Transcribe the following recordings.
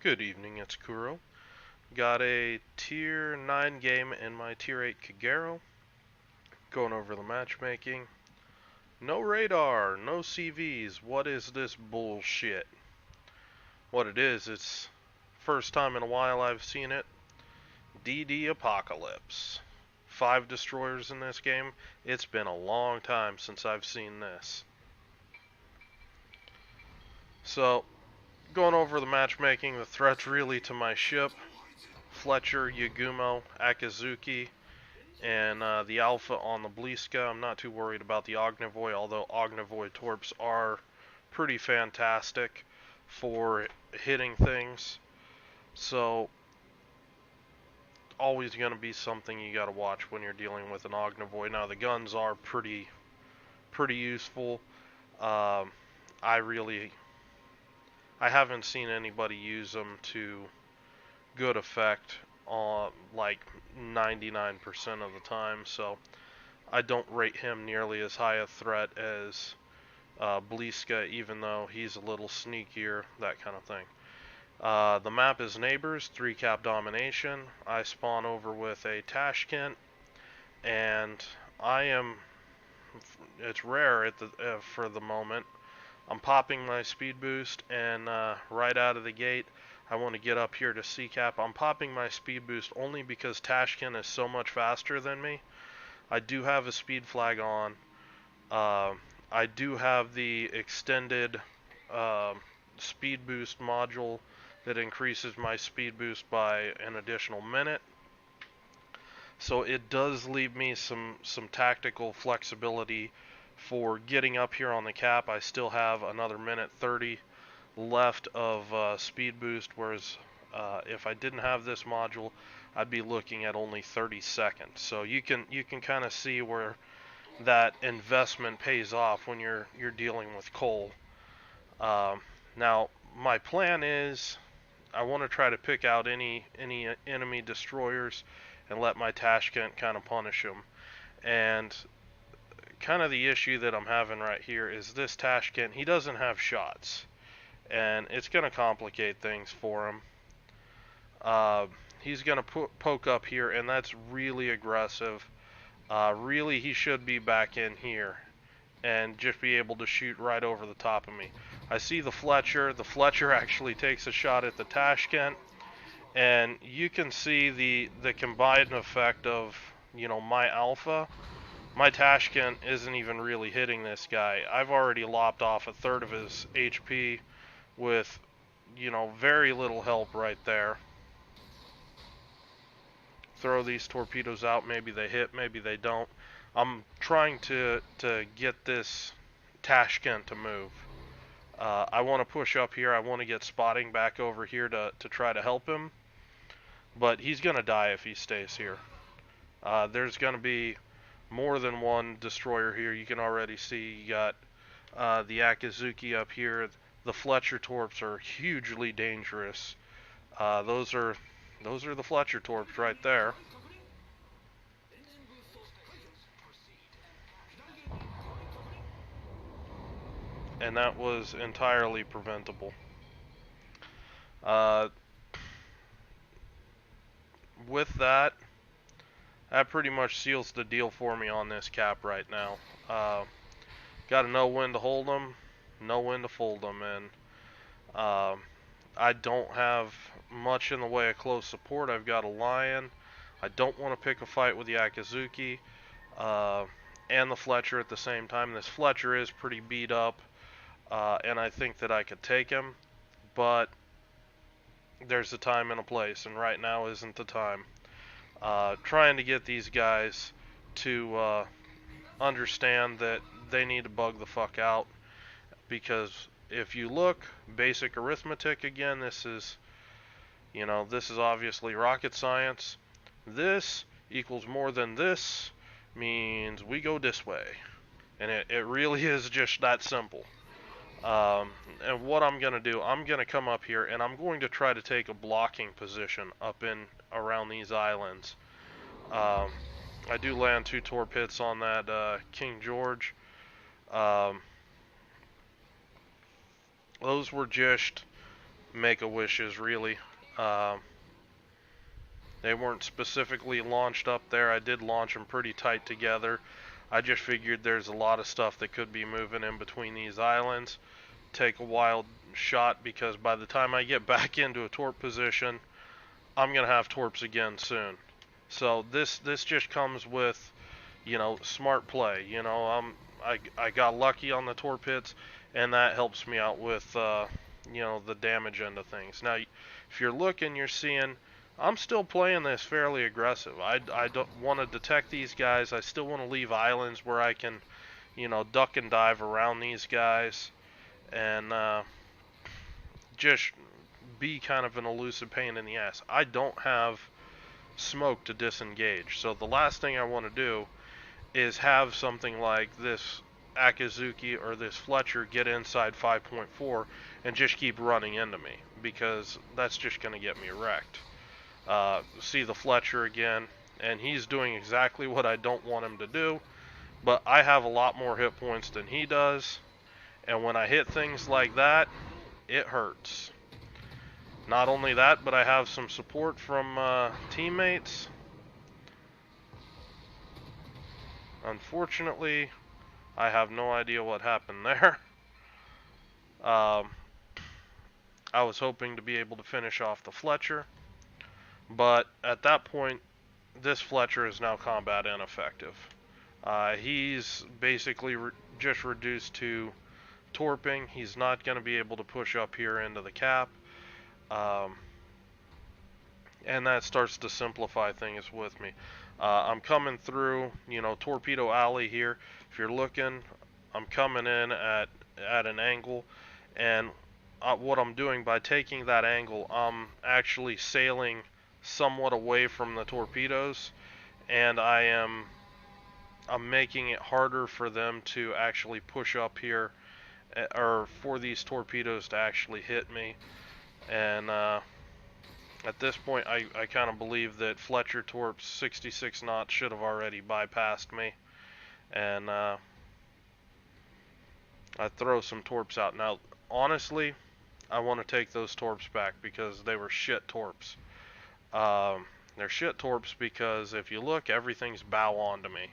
Good evening, it's Kuro. Got a tier 9 game in my tier 8 Kagero. Going over the matchmaking. No radar, no CVs. What is this bullshit? What it is, it's first time in a while I've seen it. DD Apocalypse. 5 destroyers in this game. It's been a long time since I've seen this. So, going over the matchmaking, the threat's really to my ship. Fletcher, Yagumo, Akazuki, and the Alpha on the Bliska. I'm not too worried about the Ognivoy, although Ognivoy Torps are pretty fantastic for hitting things. So, always going to be something you got to watch when you're dealing with an Ognivoy. Now, the guns are pretty useful. Um, I really, I haven't seen anybody use them to good effect on like 99% of the time, so I don't rate him nearly as high a threat as Bliska, even though he's a little sneakier, that kind of thing. The map is Neighbors, 3-cap domination. I spawn over with a Tashkent, and I am, it's rare at for the moment. I'm popping my speed boost, and right out of the gate, I want to get up here to C-cap. I'm popping my speed boost only because Tashkent is so much faster than me. I do have a speed flag on. I do have the extended speed boost module that increases my speed boost by an additional minute. So it does leave me some tactical flexibility for getting up here on the cap. I still have another minute 30 left of speed boost, whereas if I didn't have this module, I'd be looking at only 30 seconds. So you can kind of see where that investment pays off when you're dealing with coal. Now my plan is I want to try to pick out any enemy destroyers and let my Tashkent kind of punish them. And kind of the issue that I'm having right here is this Tashkent, he doesn't have shots, and it's going to complicate things for him. He's going to poke up here, and that's really aggressive. Really, he should be back in here and just be able to shoot right over the top of me. I see the Fletcher. The Fletcher actually takes a shot at the Tashkent, and you can see the combined effect of, you know, my Alpha. My Tashkent isn't even really hitting this guy. I've already lopped off a third of his HP with, you know, very little help right there. Throw these torpedoes out. Maybe they hit, maybe they don't. I'm trying to get this Tashkent to move. I want to push up here. I want to get spotting back over here to try to help him. But he's going to die if he stays here. There's going to be more than one destroyer here. You can already see you got the Akazuki up here. The Fletcher torps are hugely dangerous. Those are the Fletcher torps right there. And that was entirely preventable. Uh, with that, that pretty much seals the deal for me on this cap right now. Got to know when to hold them, know when to fold them, and I don't have much in the way of close support. I've got a Lion. I don't want to pick a fight with the Akazuki and the Fletcher at the same time. This Fletcher is pretty beat up, and I think that I could take him, but there's a time and a place, and right now isn't the time. Trying to get these guys to understand that they need to bug the fuck out, because if you look, basic arithmetic again, this is, you know, this is obviously rocket science. This equals more than this means we go this way. And it really is just that simple. And what I'm going to do, I'm going to come up here and I'm going to try to take a blocking position up in around these islands. I do land 2 torpedoes on that King George. Those were just Make-A-Wishes, really. They weren't specifically launched up there. I did launch them pretty tight together. I just figured there's a lot of stuff that could be moving in between these islands. Take a wild shot, because by the time I get back into a torp position, I'm gonna have torps again soon. So this just comes with, you know, smart play. You know, I got lucky on the torp hits, and that helps me out with you know, the damage end of things. Now, if you're looking, you're seeing I'm still playing this fairly aggressive. I don't want to detect these guys. I still want to leave islands where I can, you know, duck and dive around these guys, and just be kind of an elusive pain in the ass. I don't have smoke to disengage, so the last thing I want to do is have something like this Akazuki or this Fletcher get inside 5.4 and just keep running into me, because that's just going to get me wrecked. See the Fletcher again, and he's doing exactly what I don't want him to do, but I have a lot more hit points than he does, and when I hit things like that, it hurts. Not only that, but I have some support from teammates. Unfortunately, I have no idea what happened there. I was hoping to be able to finish off the Fletcher, but at that point, this Fletcher is now combat ineffective. He's basically just reduced to torping. He's not going to be able to push up here into the cap. And that starts to simplify things with me. I'm coming through, you know, Torpedo Alley here. If you're looking, I'm coming in at an angle, and what I'm doing by taking that angle, I'm actually sailing somewhat away from the torpedoes, and I'm making it harder for them to actually push up here, or for these torpedoes to actually hit me. And at this point, I kind of believe that Fletcher torps 66 knots should have already bypassed me, and I throw some torps out. Now, honestly, I want to take those torps back, because they were shit torps. They're shit torps because if you look, everything's bow on to me.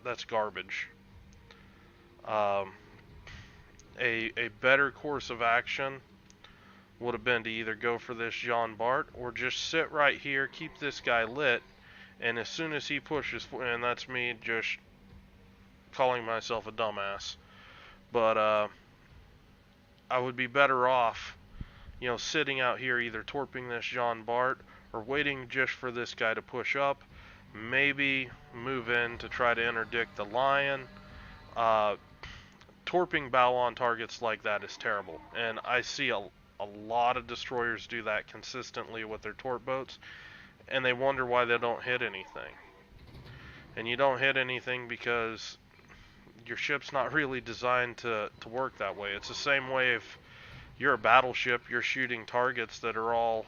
That's garbage. A better course of action would have been to either go for this Jean Bart or just sit right here, keep this guy lit, and as soon as he pushes, and that's me just calling myself a dumbass, but I would be better off, you know, sitting out here either torping this Jean Bart or waiting just for this guy to push up, maybe move in to try to interdict the Lion. Torping bow on targets like that is terrible, and I see a lot of destroyers do that consistently with their torp boats, and they wonder why they don't hit anything. And you don't hit anything because your ship's not really designed to work that way. It's the same way if you're a battleship, you're shooting targets that are all,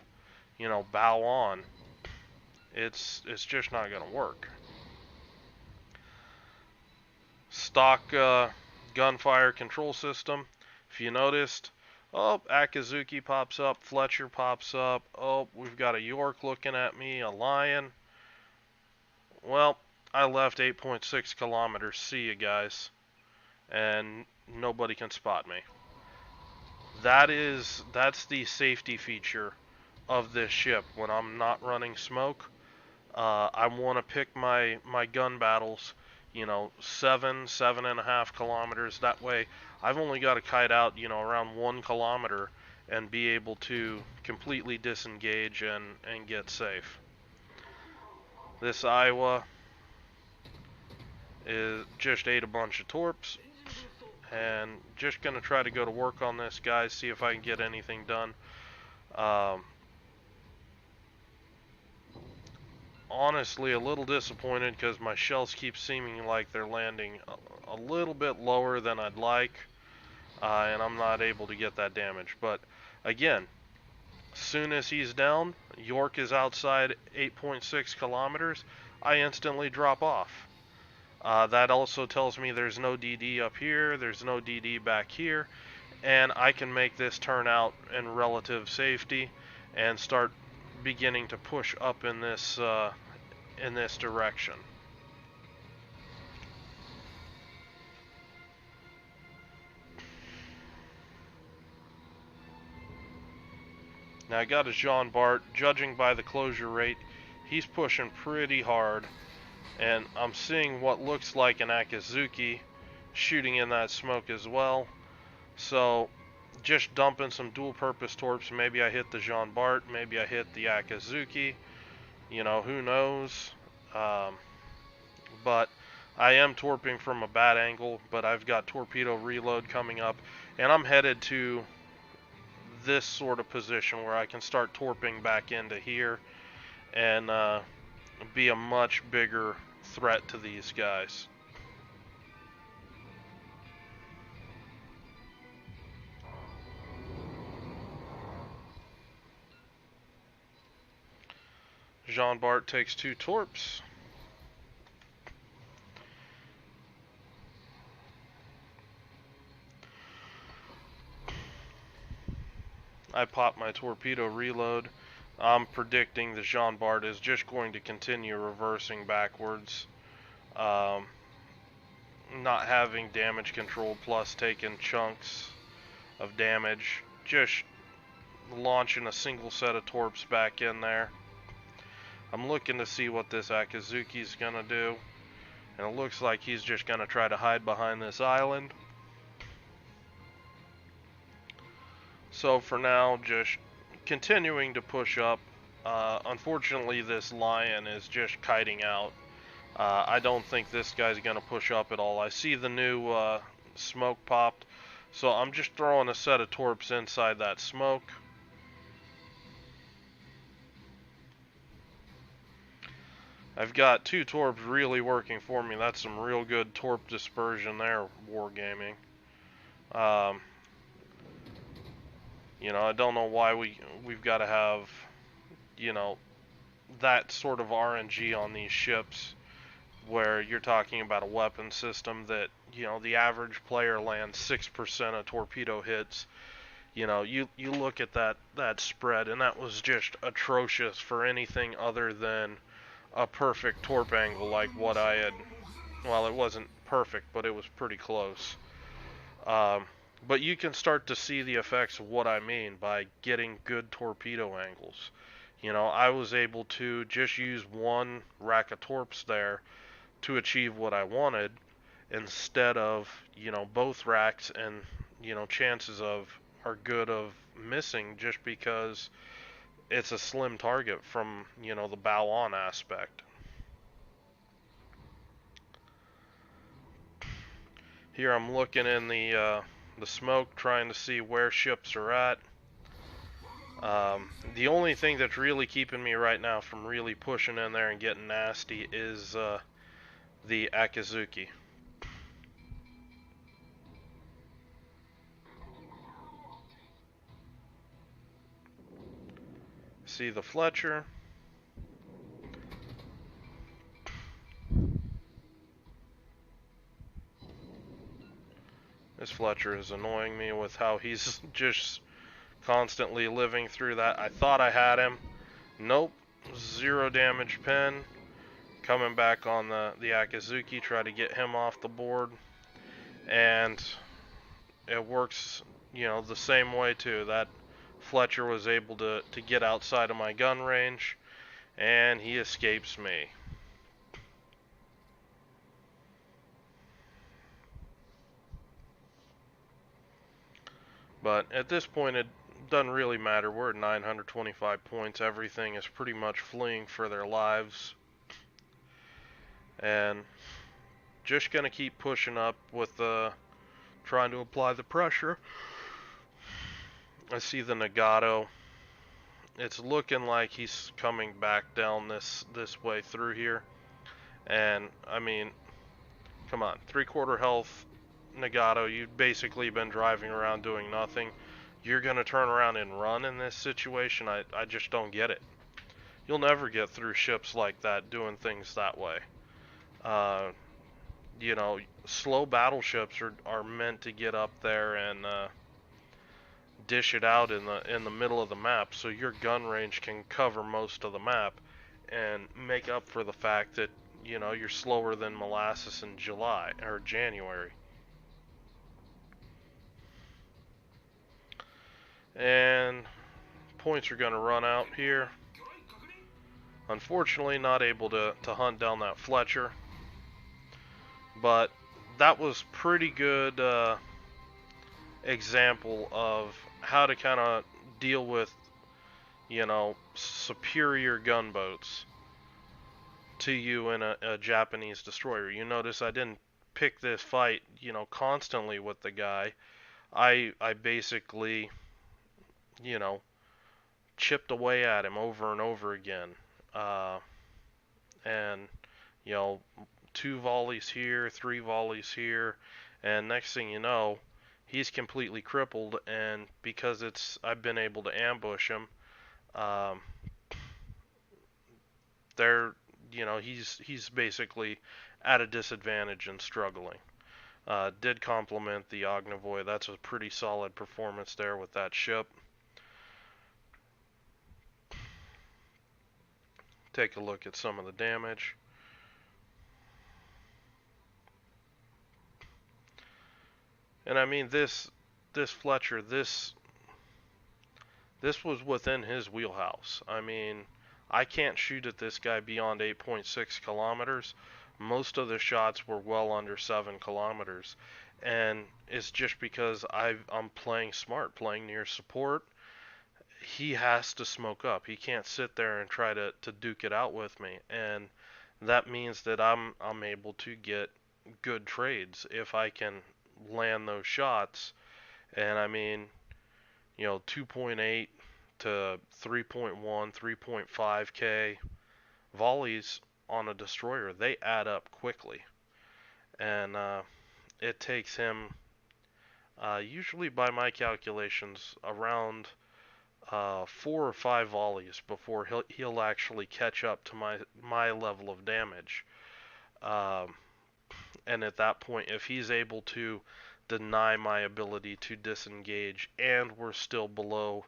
you know, bow on. It's just not going to work. Stock gunfire control system. If you noticed, oh, Akazuki pops up, Fletcher pops up, oh, we've got a York looking at me, a Lion. Well, I left 8.6 kilometers, see you guys, and nobody can spot me. That's the safety feature of this ship when I'm not running smoke. I want to pick my gun battles, you know, 7.5 kilometers. That way, I've only got to kite out, you know, around 1 kilometer and be able to completely disengage and get safe. This Iowa just ate a bunch of torps, and just gonna try to go to work on this, guys, see if I can get anything done. Honestly, a little disappointed because my shells keep seeming like they're landing a little bit lower than I'd like, and I'm not able to get that damage. But again, as soon as he's down, York is outside 8.6 kilometers, I instantly drop off. That also tells me there's no DD up here, there's no DD back here, and I can make this turn out in relative safety and start beginning to push up in this direction. Now I got a Jean Bart. Judging by the closure rate, he's pushing pretty hard, and I'm seeing what looks like an Akazuki shooting in that smoke as well. So just dumping some dual purpose torps. Maybe I hit the Jean Bart, maybe I hit the Akazuki, you know, who knows. But I am torping from a bad angle, but I've got torpedo reload coming up, and I'm headed to this sort of position where I can start torping back into here and be a much bigger threat to these guys. Jean Bart takes 2 torps. I pop my torpedo reload. I'm predicting the Jean Bart is just going to continue reversing backwards. Not having damage control plus taking chunks of damage. Just launching a single set of torps back in there. I'm looking to see what this Akazuki's gonna do. And it looks like he's just gonna try to hide behind this island. So for now, just continuing to push up. Unfortunately, this lion is just kiting out. I don't think this guy's going to push up at all. I see the new smoke popped, so I'm just throwing a set of torps inside that smoke. I've got 2 torps really working for me. That's some real good torp dispersion there, Wargaming. You know, I don't know why we've got to have, you know, that sort of RNG on these ships, where you're talking about a weapon system that, you know, the average player lands 6% of torpedo hits. You know, you look at that spread, and that was just atrocious for anything other than a perfect torp angle like what I had. Well, it wasn't perfect, but it was pretty close. But you can start to see the effects of what I mean by getting good torpedo angles. You know, I was able to just use 1 rack of torps there to achieve what I wanted, instead of, you know, both racks, and, you know, chances are good of missing just because it's a slim target from, you know, the bow on aspect. Here I'm looking in the smoke, trying to see where ships are at. The only thing that's really keeping me right now from really pushing in there and getting nasty is the Akazuki. See the Fletcher. This Fletcher is annoying me with how he's just constantly living through that. I thought I had him. Nope. 0 damage pin. Coming back on the Akazuki, try to get him off the board. And it works, you know, the same way too. That Fletcher was able to get outside of my gun range, and he escapes me. But at this point, it doesn't really matter. We're at 925 points. Everything is pretty much fleeing for their lives. And just going to keep pushing up with trying to apply the pressure. I see the Nagato. It's looking like he's coming back down this way through here. And, I mean, come on. 3/4 health Nagato, you've basically been driving around doing nothing. You're going to turn around and run in this situation? I just don't get it. You'll never get through ships like that doing things that way. you know, slow battleships are meant to get up there and dish it out in the middle of the map, so your gun range can cover most of the map and make up for the fact that you know you're slower than molasses in July or January. And points are going to run out here. Unfortunately, not able to hunt down that Fletcher, but that was pretty good example of how to kind of deal with, you know, superior gunboats to you in a Japanese destroyer. You notice I didn't pick this fight, you know, constantly with the guy. I basically, you know, chipped away at him over and over again. Uh, and, you know, 2 volleys here, 3 volleys here, and next thing you know, he's completely crippled. And because I've been able to ambush him, um, they're, you know, he's basically at a disadvantage and struggling. Did compliment the Ognivoy. That's a pretty solid performance there with that ship. Take a look at some of the damage. And I mean this Fletcher, this was within his wheelhouse. I mean, I can't shoot at this guy beyond 8.6 kilometers. Most of the shots were well under 7 kilometers. And it's just because I'm playing smart, playing near support. He has to smoke up. He can't sit there and try to duke it out with me. And that means that I'm able to get good trades if I can land those shots. And I mean, you know, 2.8 to 3.1, 3.5k volleys on a destroyer, they add up quickly. And it takes him, usually by my calculations, around 4 or 5 volleys before he'll actually catch up to my level of damage. Um, and at that point, if he's able to deny my ability to disengage and we're still below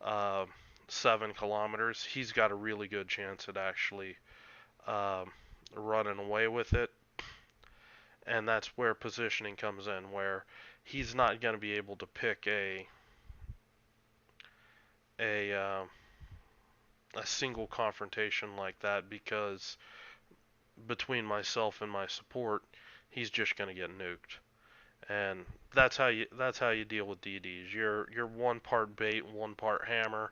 uh, 7 kilometers, he's got a really good chance at actually running away with it. And that's where positioning comes in, where he's not going to be able to pick a uh, a single confrontation like that, because between myself and my support, he's just going to get nuked. And that's how you deal with DDs. You're one part bait, one part hammer,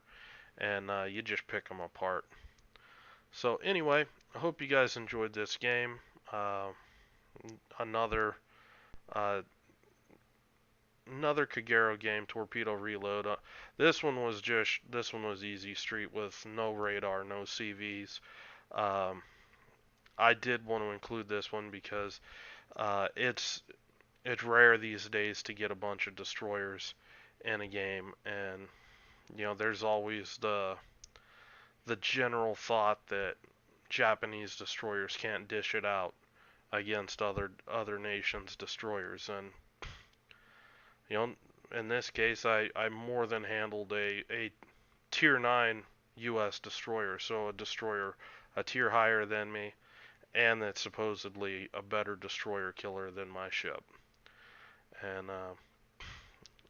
and you just pick them apart. So anyway, I hope you guys enjoyed this game. Another uh, another Kagero game, Torpedo Reload. This one was easy street with no radar, no CVs. Um, I did want to include this one because it's rare these days to get a bunch of destroyers in a game, and you know there's always the general thought that Japanese destroyers can't dish it out against other nations' destroyers, and you know in this case I more than handled a tier 9 US destroyer, so a destroyer a tier higher than me, and that's supposedly a better destroyer killer than my ship. And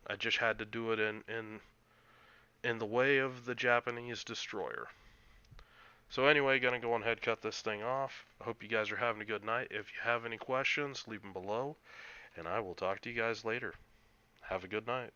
I just had to do it in the way of the Japanese destroyer. So anyway, gonna go ahead and cut this thing off. I hope you guys are having a good night. If you have any questions, leave them below, and I will talk to you guys later. Have a good night.